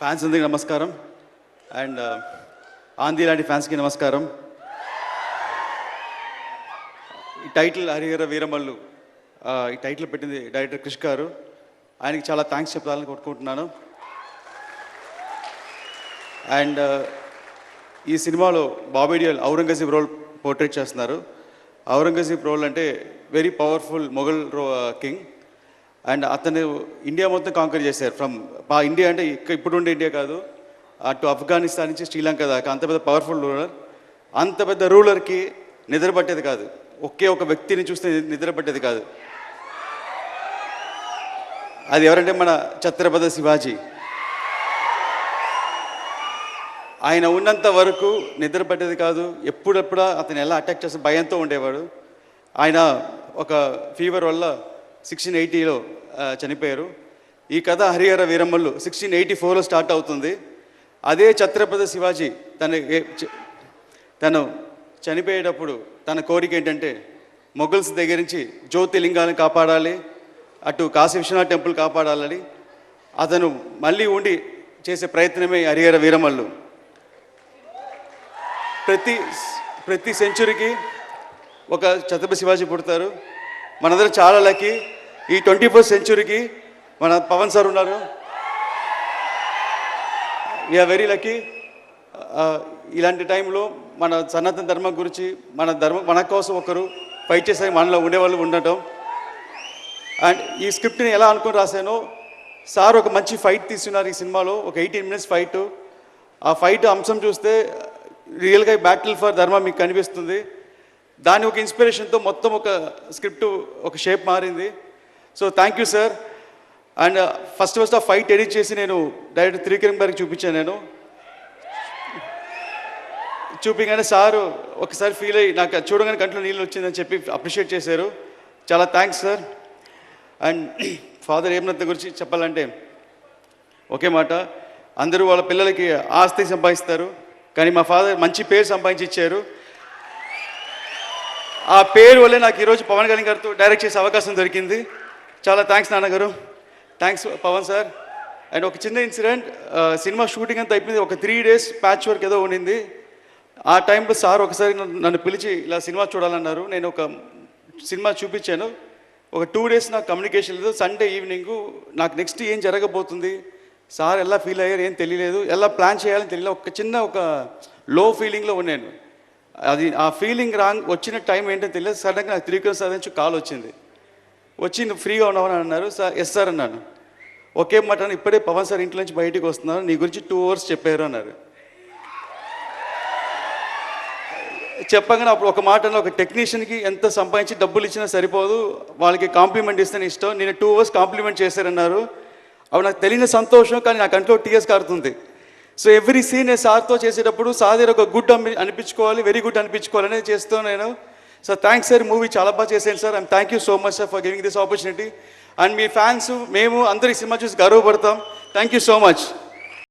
Fans అందరికీ నమస్కారం. And ఆంధ్రీ లాంటి ఫ్యాన్స్కి నమస్కారం. ఈ టైటిల్ హరిహర వీరమల్లు, ఈ టైటిల్ పెట్టింది డైరెక్టర్ క్రిష్ గారు. ఆయనకి చాలా థ్యాంక్స్ చెప్పాలని కోరుకుంటున్నాను. అండ్ ఈ సినిమాలో బాబీ డియోల్ ఔరంగజేబ్ రోల్ పోర్ట్రేట్ చేస్తున్నారు. ఔరంగజేబ్ రోల్ అంటే very powerful Mughal king. And అతను ఇండియా మొత్తం కాంకర్ చేశారు. ఫ్రమ్ ఇండియా అంటే ఇప్పుడు ఉండే ఇండియా కాదు, అటు ఆఫ్ఘనిస్తాన్ నుంచి శ్రీలంక దాకా అంత పెద్ద పవర్ఫుల్ రూలర్. అంత పెద్ద రూలర్కి నిద్ర పట్టేది కాదు, ఒకే ఒక వ్యక్తిని చూస్తే నిద్ర పట్టేది కాదు. అది ఎవరంటే మన ఛత్రపతి శివాజీ. ఆయన ఉన్నంత వరకు నిద్ర పట్టేది కాదు. ఎప్పుడెప్పుడా అతను ఎలా అటాక్ చేస్తే భయంతో ఉండేవాడు. ఆయన ఒక ఫీవర్ వల్ల 1680లో చనిపోయారు. ఈ కథ హరిహర వీరమల్లు 1684లో స్టార్ట్ అవుతుంది. అదే ఛత్రపతి శివాజీ తను చనిపోయేటప్పుడు తన కోరిక ఏంటంటే మొఘల్స్ దగ్గర నుంచి జ్యోతిలింగాన్ని కాపాడాలి, అటు కాశీ విశ్వనాథ్ టెంపుల్ కాపాడాలని అతను మళ్ళీ ఉండి చేసే ప్రయత్నమే హరిహర వీరమల్లు. ప్రతి సెంచురీకి ఒక ఛత్రపతి శివాజీ పుడతారు. మనందరం చాలా లక్కీ. ఈ 21st సెంచురీకి మన పవన్ సార్ ఉన్నారు. We are very lucky. ఇలాంటి టైంలో మన సనాతన ధర్మం గురించి మన కోసం ఒకరు ఫైట్ చేసే మనలో ఉండేవాళ్ళు ఉండటం. అండ్ ఈ స్క్రిప్ట్ని ఎలా అనుకుని రాశానో, సార్ ఒక మంచి ఫైట్ తీసుకున్నారు ఈ సినిమాలో. ఒక 18 minutes ఫైట్. ఆ ఫైట్ అంశం చూస్తే రియల్గా బ్యాటిల్ ఫర్ ధర్మం మీకు కనిపిస్తుంది. దాని ఒక ఇన్స్పిరేషన్తో మొత్తం ఒక స్క్రిప్ట్ ఒక షేప్ మారింది. So thank you sir. And first ఆ ఫైట్ ఎడిట్ చేసి నేను డైరెక్టర్ త్రివిక్రమ్ గారికి చూపించాను. నేను చూపించగానే సారు ఒకసారి ఫీల్ అయ్యి నాకు చూడగానే కంట్లో నీళ్ళు వచ్చిందని చెప్పి అప్రిషియేట్ చేశారు. చాలా thanks sir. And father Hemanath గురించి చెప్పాలంటే ఒకే మాట, అందరూ వాళ్ళ పిల్లలకి ఆస్తి సంపాదిస్తారు, కానీ మా ఫాదర్ మంచి పేరు సంపాదించి ఇచ్చారు. ఆ పేరు వల్లే నాకు ఈరోజు పవన్ కళ్యాణ్ గారితో డైరెక్ట్ చేసే అవకాశం దొరికింది. చాలా థ్యాంక్స్ నాన్నగారు. Thanks Pawan sir. అండ్ ఒక చిన్న ఇన్సిడెంట్, సినిమా షూటింగ్ అంతా అయిపోయింది. ఒక 3 days ప్యాచ్ వర్క్ ఏదో ఉండింది. ఆ టైంలో సార్ ఒకసారి నన్ను పిలిచి ఇలా సినిమా చూడాలన్నారు. నేను ఒక సినిమా చూపించాను. ఒక 2 days నాకు కమ్యూనికేషన్ లేదు. సండే ఈవినింగ్ నాకు నెక్స్ట్ ఏం జరగబోతుంది, సార్ ఎలా ఫీల్ అయ్యారు ఏం తెలియలేదు, ఎలా ప్లాన్ చేయాలని తెలియలేదు. ఒక చిన్న లో ఫీలింగ్లో ఉన్నాను. అది ఆ ఫీలింగ్ వచ్చిన టైం ఏంటో తెలియదు. సడన్గా నాకు త్రివిక్రమ్ సార్ నుంచి కాల్ వచ్చింది. వచ్చి నువ్వు ఫ్రీగా ఉన్నావని అన్నారు. సార్ ఎస్ సార్ అన్నాను. ఒకే మాట, ఇప్పుడే పవన్ సార్ ఇంట్లో నుంచి బయటికి వస్తున్నారు, నీ గురించి 2 hours చెప్పారు అన్నారు. చెప్పగానే అప్పుడు ఒక మాట, ఒక టెక్నీషియన్కి ఎంత సంపాదించి డబ్బులు ఇచ్చినా సరిపోదు, వాళ్ళకి కాంప్లిమెంట్ ఇస్తేనే ఇష్టం. నేను 2 hours కాంప్లిమెంట్ చేశారన్నారు. అవి నాకు తెలియని సంతోషం, కానీ నా కంట్లో టీఎస్ కారుతుంది. సో ఎవ్రీ సీన్ నేను సార్తో చేసేటప్పుడు సార్ దగ్గర ఒక గుడ్ అనిపించుకోవాలి, వెరీ గుడ్ అనిపించుకోవాలని చేస్తాను నేను. సో థ్యాంక్స్ సార్, మూవీ చాలా బాగా చేశాను sir. And thank you so much sir for giving this opportunity. And మీ ఫ్యాన్స్ మేము అందరూ ఈ సినిమా చూసి గర్వపడతాం. Thank you so much.